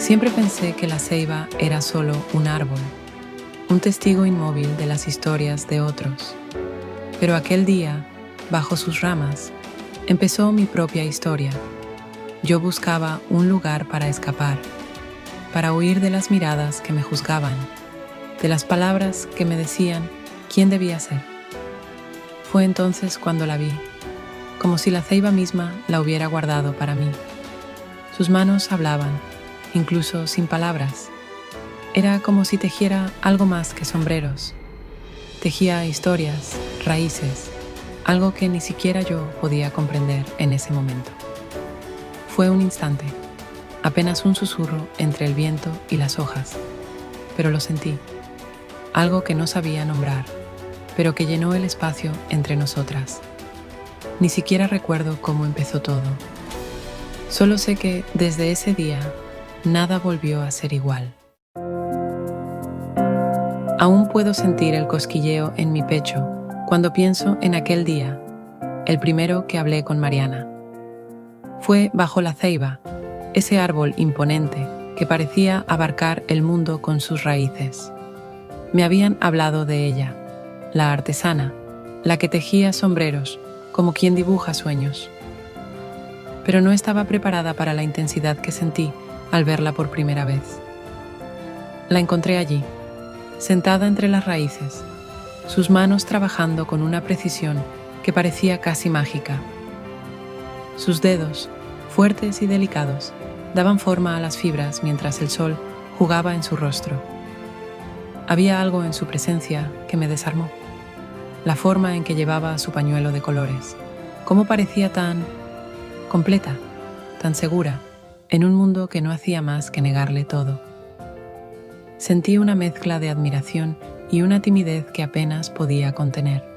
Siempre pensé que la ceiba era solo un árbol, un testigo inmóvil de las historias de otros. Pero aquel día, bajo sus ramas, empezó mi propia historia. Yo buscaba un lugar para escapar, para huir de las miradas que me juzgaban, de las palabras que me decían quién debía ser. Fue entonces cuando la vi, como si la ceiba misma la hubiera guardado para mí. Sus manos hablaban, incluso sin palabras. Era como si tejiera algo más que sombreros. Tejía historias, raíces, algo que ni siquiera yo podía comprender en ese momento. Fue un instante, apenas un susurro entre el viento y las hojas, pero lo sentí, algo que no sabía nombrar, pero que llenó el espacio entre nosotras. Ni siquiera recuerdo cómo empezó todo. Solo sé que desde ese día, nada volvió a ser igual. Aún puedo sentir el cosquilleo en mi pecho cuando pienso en aquel día, el primero que hablé con Mariana. Fue bajo la ceiba, ese árbol imponente que parecía abarcar el mundo con sus raíces. Me habían hablado de ella, la artesana, la que tejía sombreros, como quien dibuja sueños. Pero no estaba preparada para la intensidad que sentí al verla por primera vez. La encontré allí, sentada entre las raíces, sus manos trabajando con una precisión que parecía casi mágica. Sus dedos, fuertes y delicados, daban forma a las fibras mientras el sol jugaba en su rostro. Había algo en su presencia que me desarmó. La forma en que llevaba su pañuelo de colores, cómo parecía tan completa, tan segura, en un mundo que no hacía más que negarle todo. Sentí una mezcla de admiración y una timidez que apenas podía contener.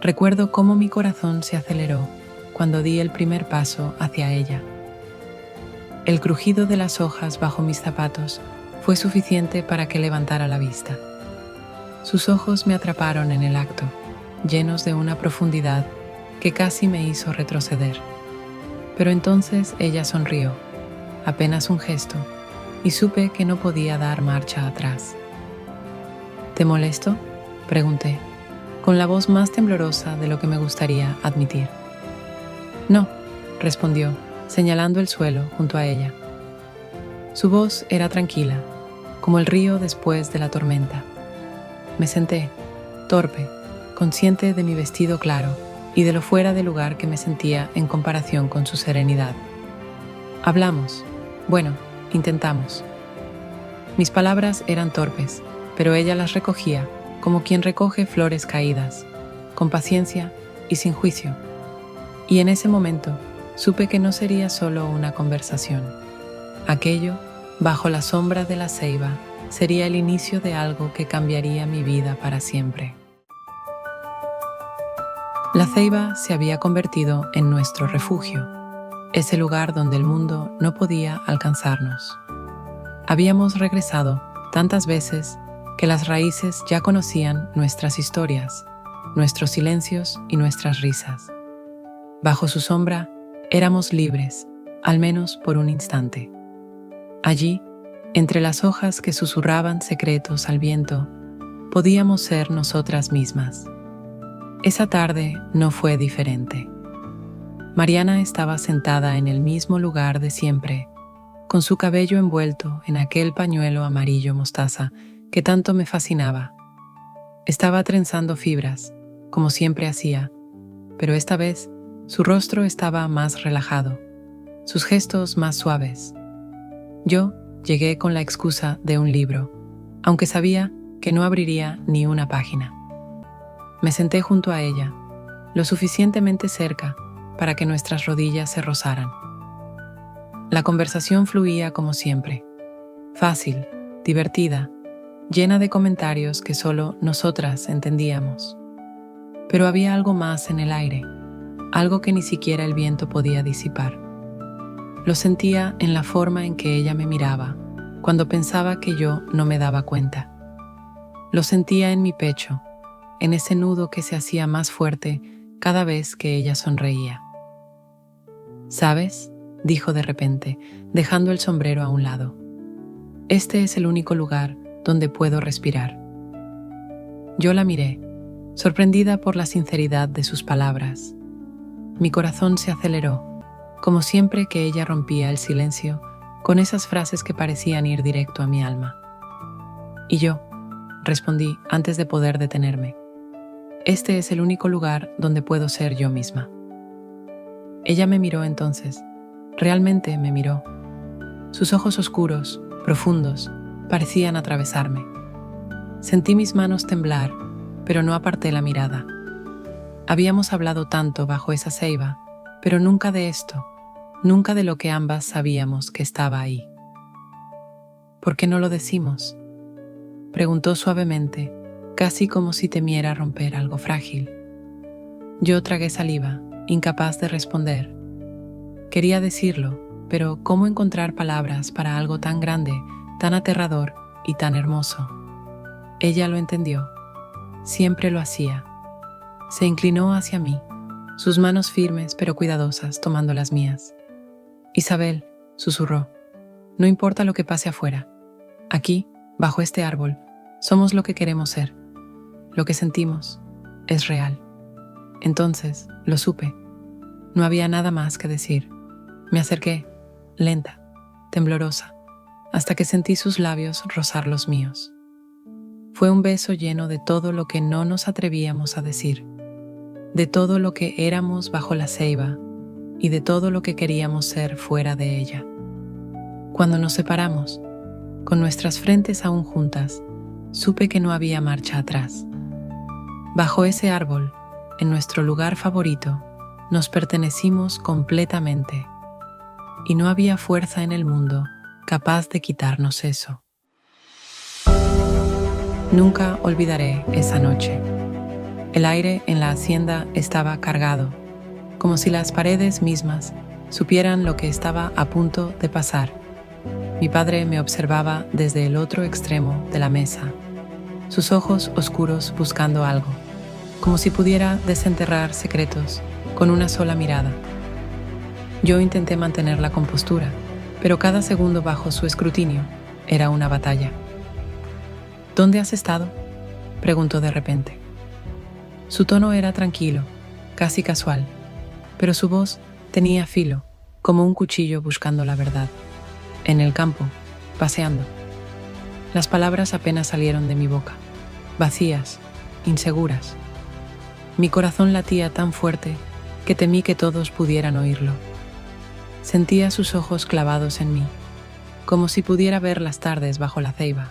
Recuerdo cómo mi corazón se aceleró cuando di el primer paso hacia ella. El crujido de las hojas bajo mis zapatos fue suficiente para que levantara la vista. Sus ojos me atraparon en el acto, llenos de una profundidad que casi me hizo retroceder. Pero entonces ella sonrió, apenas un gesto, y supe que no podía dar marcha atrás. ¿Te molesto?, pregunté, con la voz más temblorosa de lo que me gustaría admitir. No, respondió, señalando el suelo junto a ella. Su voz era tranquila, como el río después de la tormenta. Me senté, torpe, consciente de mi vestido claro y de lo fuera de lugar que me sentía en comparación con su serenidad. Hablamos. Bueno, intentamos. Mis palabras eran torpes, pero ella las recogía como quien recoge flores caídas, con paciencia y sin juicio. Y en ese momento supe que no sería solo una conversación. Aquello, bajo la sombra de la ceiba, sería el inicio de algo que cambiaría mi vida para siempre. La ceiba se había convertido en nuestro refugio, ese lugar donde el mundo no podía alcanzarnos. Habíamos regresado tantas veces que las raíces ya conocían nuestras historias, nuestros silencios y nuestras risas. Bajo su sombra éramos libres, al menos por un instante. Allí, entre las hojas que susurraban secretos al viento, podíamos ser nosotras mismas. Esa tarde no fue diferente. Mariana estaba sentada en el mismo lugar de siempre, con su cabello envuelto en aquel pañuelo amarillo mostaza que tanto me fascinaba. Estaba trenzando fibras, como siempre hacía, pero esta vez su rostro estaba más relajado, sus gestos más suaves. Yo llegué con la excusa de un libro, aunque sabía que no abriría ni una página. Me senté junto a ella, lo suficientemente cerca para que nuestras rodillas se rozaran. La conversación fluía como siempre, fácil, divertida, llena de comentarios que solo nosotras entendíamos. Pero había algo más en el aire, algo que ni siquiera el viento podía disipar. Lo sentía en la forma en que ella me miraba, cuando pensaba que yo no me daba cuenta. Lo sentía en mi pecho, en ese nudo que se hacía más fuerte cada vez que ella sonreía. ¿Sabes?, dijo de repente, dejando el sombrero a un lado. Este es el único lugar donde puedo respirar. Yo la miré, sorprendida por la sinceridad de sus palabras. Mi corazón se aceleró, como siempre que ella rompía el silencio con esas frases que parecían ir directo a mi alma. Y yo, respondí antes de poder detenerme. Este es el único lugar donde puedo ser yo misma. Ella me miró entonces, realmente me miró. Sus ojos oscuros, profundos, parecían atravesarme. Sentí mis manos temblar, pero no aparté la mirada. Habíamos hablado tanto bajo esa ceiba, pero nunca de esto, nunca de lo que ambas sabíamos que estaba ahí. ¿Por qué no lo decimos?, preguntó suavemente, casi como si temiera romper algo frágil. Yo tragué saliva, incapaz de responder. Quería decirlo, pero ¿cómo encontrar palabras para algo tan grande, tan aterrador y tan hermoso? Ella lo entendió. Siempre lo hacía. Se inclinó hacia mí, sus manos firmes pero cuidadosas tomando las mías. «Isabel», susurró, «no importa lo que pase afuera. Aquí, bajo este árbol, somos lo que queremos ser. Lo que sentimos es real». Entonces, lo supe. No había nada más que decir. Me acerqué, lenta, temblorosa, hasta que sentí sus labios rozar los míos. Fue un beso lleno de todo lo que no nos atrevíamos a decir, de todo lo que éramos bajo la ceiba y de todo lo que queríamos ser fuera de ella. Cuando nos separamos, con nuestras frentes aún juntas, supe que no había marcha atrás. Bajo ese árbol, en nuestro lugar favorito, nos pertenecimos completamente, y no había fuerza en el mundo capaz de quitarnos eso. Nunca olvidaré esa noche. El aire en la hacienda estaba cargado, como si las paredes mismas supieran lo que estaba a punto de pasar. Mi padre me observaba desde el otro extremo de la mesa, sus ojos oscuros buscando algo, como si pudiera desenterrar secretos con una sola mirada. Yo intenté mantener la compostura, pero cada segundo bajo su escrutinio era una batalla. «¿Dónde has estado?», preguntó de repente. Su tono era tranquilo, casi casual, pero su voz tenía filo, como un cuchillo buscando la verdad. «En el campo, paseando». Las palabras apenas salieron de mi boca, vacías, inseguras. Mi corazón latía tan fuerte que temí que todos pudieran oírlo. Sentía sus ojos clavados en mí, como si pudiera ver las tardes bajo la ceiba,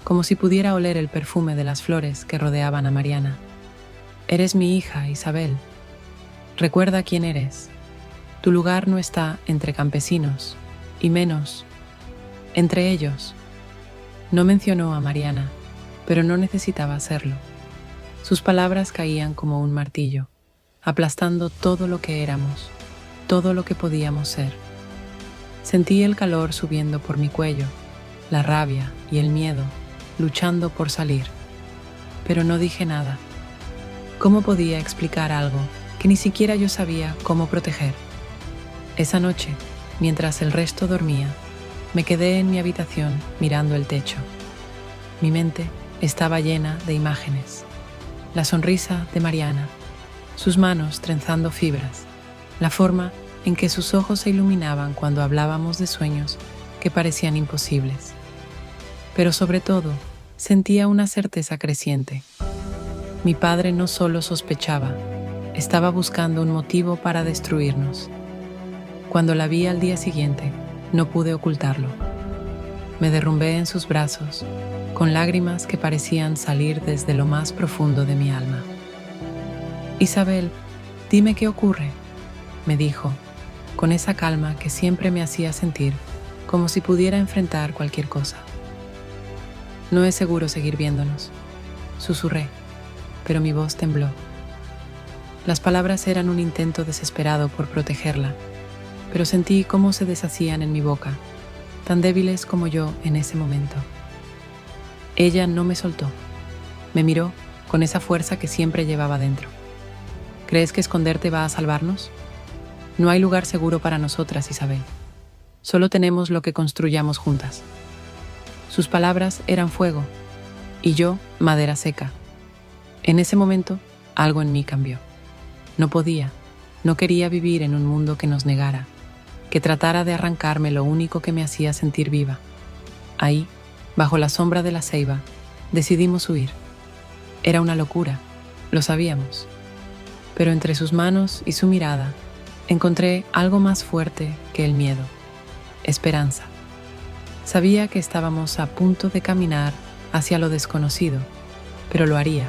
como si pudiera oler el perfume de las flores que rodeaban a Mariana. «Eres mi hija, Isabel. Recuerda quién eres. Tu lugar no está entre campesinos, y menos entre ellos». No mencionó a Mariana, pero no necesitaba hacerlo. Sus palabras caían como un martillo, aplastando todo lo que éramos, todo lo que podíamos ser. Sentí el calor subiendo por mi cuello, la rabia y el miedo, luchando por salir. Pero no dije nada. ¿Cómo podía explicar algo que ni siquiera yo sabía cómo proteger? Esa noche, mientras el resto dormía, me quedé en mi habitación mirando el techo. Mi mente estaba llena de imágenes. La sonrisa de Mariana, sus manos trenzando fibras, la forma en que sus ojos se iluminaban cuando hablábamos de sueños que parecían imposibles. Pero sobre todo, sentía una certeza creciente. Mi padre no solo sospechaba, estaba buscando un motivo para destruirnos. Cuando la vi al día siguiente, no pude ocultarlo. Me derrumbé en sus brazos, con lágrimas que parecían salir desde lo más profundo de mi alma. «Isabel, dime qué ocurre», me dijo, con esa calma que siempre me hacía sentir como si pudiera enfrentar cualquier cosa. «No es seguro seguir viéndonos», susurré, pero mi voz tembló. Las palabras eran un intento desesperado por protegerla, pero sentí cómo se deshacían en mi boca, tan débiles como yo en ese momento. Ella no me soltó. Me miró con esa fuerza que siempre llevaba dentro. «¿Crees que esconderte va a salvarnos?». No hay lugar seguro para nosotras, Isabel. Solo tenemos lo que construyamos juntas. Sus palabras eran fuego y yo madera seca. En ese momento, algo en mí cambió. No quería vivir en un mundo que nos negara, que tratara de arrancarme lo único que me hacía sentir viva. Ahí, bajo la sombra de la ceiba, decidimos huir. Era una locura, lo sabíamos. Pero entre sus manos y su mirada, encontré algo más fuerte que el miedo: esperanza. Sabía que estábamos a punto de caminar hacia lo desconocido, pero lo haría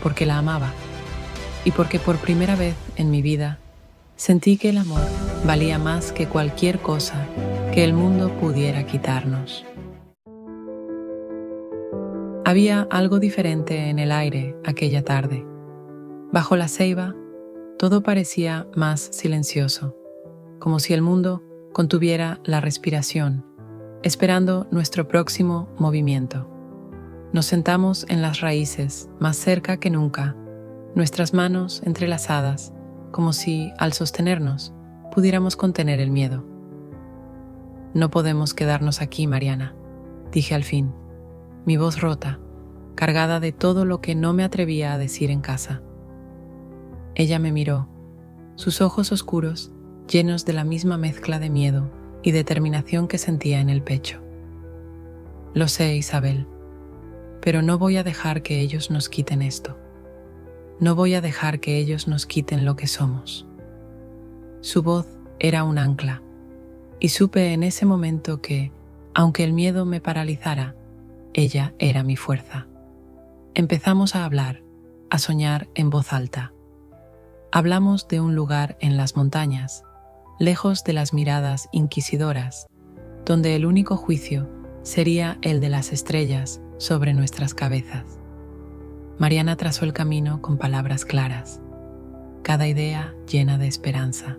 porque la amaba y porque por primera vez en mi vida sentí que el amor valía más que cualquier cosa que el mundo pudiera quitarnos. Había algo diferente en el aire aquella tarde. Bajo la ceiba, todo parecía más silencioso, como si el mundo contuviera la respiración, esperando nuestro próximo movimiento. Nos sentamos en las raíces, más cerca que nunca, nuestras manos entrelazadas, como si, al sostenernos, pudiéramos contener el miedo. «No podemos quedarnos aquí, Mariana», dije al fin, mi voz rota, cargada de todo lo que no me atrevía a decir en casa. Ella me miró, sus ojos oscuros llenos de la misma mezcla de miedo y determinación que sentía en el pecho. «Lo sé, Isabel, pero no voy a dejar que ellos nos quiten esto. No voy a dejar que ellos nos quiten lo que somos». Su voz era un ancla, y supe en ese momento que, aunque el miedo me paralizara, ella era mi fuerza. Empezamos a hablar, a soñar en voz alta. Hablamos de un lugar en las montañas, lejos de las miradas inquisidoras, donde el único juicio sería el de las estrellas sobre nuestras cabezas. Mariana trazó el camino con palabras claras, cada idea llena de esperanza,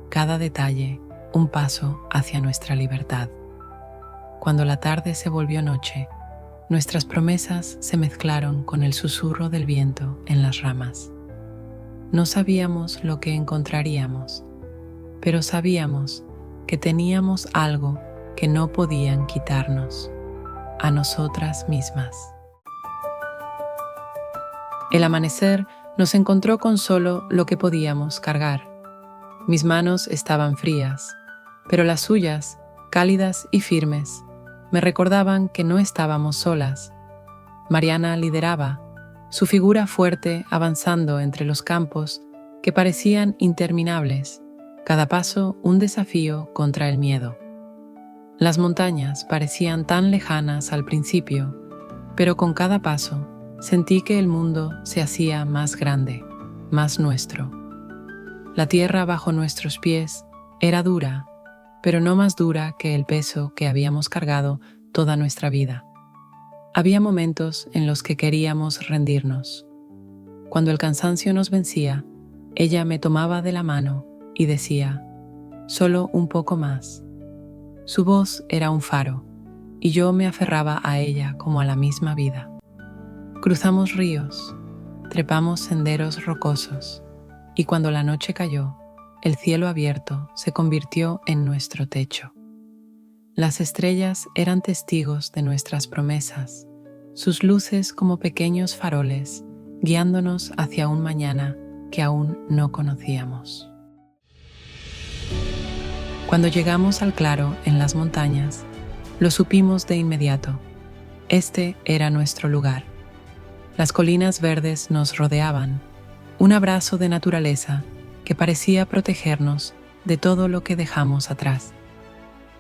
cada detalle un paso hacia nuestra libertad. Cuando la tarde se volvió noche, nuestras promesas se mezclaron con el susurro del viento en las ramas. No sabíamos lo que encontraríamos, pero sabíamos que teníamos algo que no podían quitarnos, a nosotras mismas. El amanecer nos encontró con solo lo que podíamos cargar. Mis manos estaban frías, pero las suyas, cálidas y firmes, me recordaban que no estábamos solas. Mariana lideraba, su figura fuerte avanzando entre los campos que parecían interminables, cada paso un desafío contra el miedo. Las montañas parecían tan lejanas al principio, pero con cada paso sentí que el mundo se hacía más grande, más nuestro. La tierra bajo nuestros pies era dura, pero no más dura que el peso que habíamos cargado toda nuestra vida. Había momentos en los que queríamos rendirnos. Cuando el cansancio nos vencía, ella me tomaba de la mano y decía, «Solo un poco más». Su voz era un faro, y yo me aferraba a ella como a la misma vida. Cruzamos ríos, trepamos senderos rocosos, y cuando la noche cayó, el cielo abierto se convirtió en nuestro techo. Las estrellas eran testigos de nuestras promesas, sus luces como pequeños faroles, guiándonos hacia un mañana que aún no conocíamos. Cuando llegamos al claro en las montañas, lo supimos de inmediato. Este era nuestro lugar. Las colinas verdes nos rodeaban, un abrazo de naturaleza que parecía protegernos de todo lo que dejamos atrás.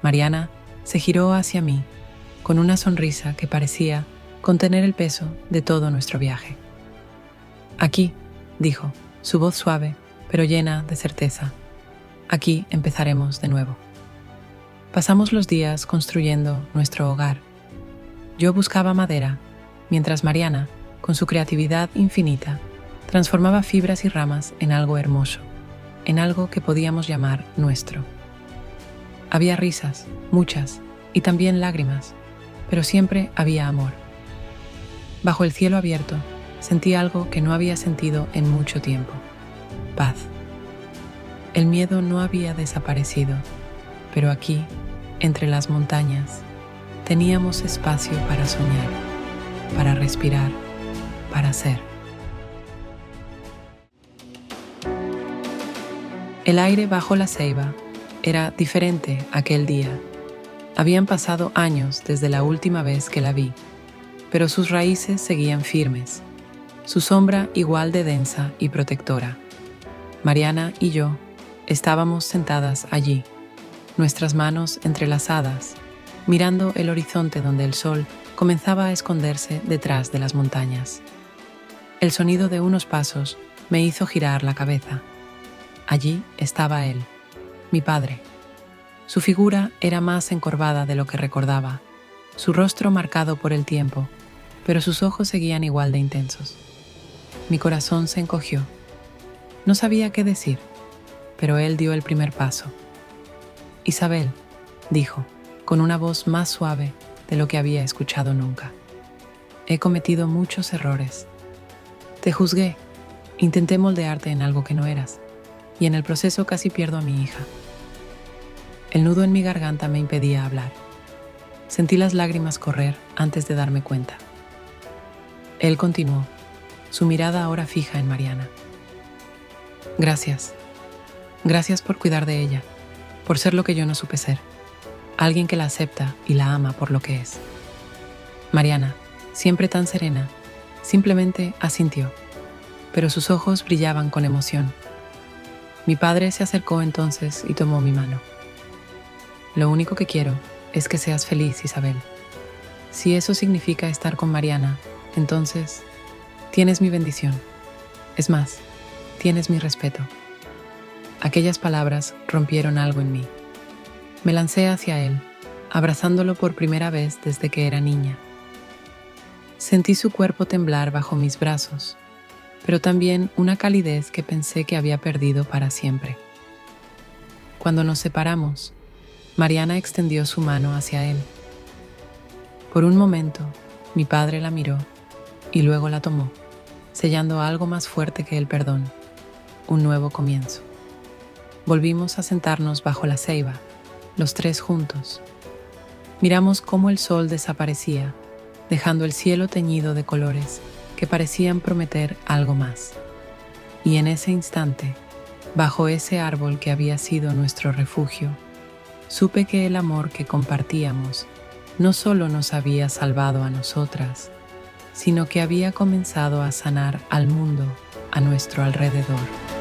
Mariana se giró hacia mí, con una sonrisa que parecía contener el peso de todo nuestro viaje. «Aquí», dijo, su voz suave, pero llena de certeza. «Aquí empezaremos de nuevo». Pasamos los días construyendo nuestro hogar. Yo buscaba madera, mientras Mariana, con su creatividad infinita, transformaba fibras y ramas en algo hermoso, en algo que podíamos llamar nuestro. Había risas, muchas, y también lágrimas, pero siempre había amor. Bajo el cielo abierto, sentí algo que no había sentido en mucho tiempo: paz. El miedo no había desaparecido, pero aquí, entre las montañas, teníamos espacio para soñar, para respirar, para ser. El aire bajo la ceiba era diferente aquel día. Habían pasado años desde la última vez que la vi, pero sus raíces seguían firmes, su sombra igual de densa y protectora. Mariana y yo estábamos sentadas allí, nuestras manos entrelazadas, mirando el horizonte donde el sol comenzaba a esconderse detrás de las montañas. El sonido de unos pasos me hizo girar la cabeza. Allí estaba él, mi padre. Su figura era más encorvada de lo que recordaba, su rostro marcado por el tiempo, pero sus ojos seguían igual de intensos. Mi corazón se encogió. No sabía qué decir, pero él dio el primer paso. «Isabel», dijo, con una voz más suave de lo que había escuchado nunca. «He cometido muchos errores. Te juzgué, intenté moldearte en algo que no eras, y en el proceso casi pierdo a mi hija». El nudo en mi garganta me impedía hablar. Sentí las lágrimas correr antes de darme cuenta. Él continuó, su mirada ahora fija en Mariana. «Gracias. Gracias por cuidar de ella, por ser lo que yo no supe ser, alguien que la acepta y la ama por lo que es». Mariana, siempre tan serena, simplemente asintió, pero sus ojos brillaban con emoción. Mi padre se acercó entonces y tomó mi mano. «Lo único que quiero es que seas feliz, Isabel. Si eso significa estar con Mariana, entonces tienes mi bendición. Es más, tienes mi respeto». Aquellas palabras rompieron algo en mí. Me lancé hacia él, abrazándolo por primera vez desde que era niña. Sentí su cuerpo temblar bajo mis brazos, pero también una calidez que pensé que había perdido para siempre. Cuando nos separamos, Mariana extendió su mano hacia él. Por un momento, mi padre la miró y luego la tomó, sellando algo más fuerte que el perdón, un nuevo comienzo. Volvimos a sentarnos bajo la ceiba, los tres juntos. Miramos cómo el sol desaparecía, dejando el cielo teñido de colores que parecían prometer algo más. Y en ese instante, bajo ese árbol que había sido nuestro refugio, supe que el amor que compartíamos no solo nos había salvado a nosotras, sino que había comenzado a sanar al mundo a nuestro alrededor.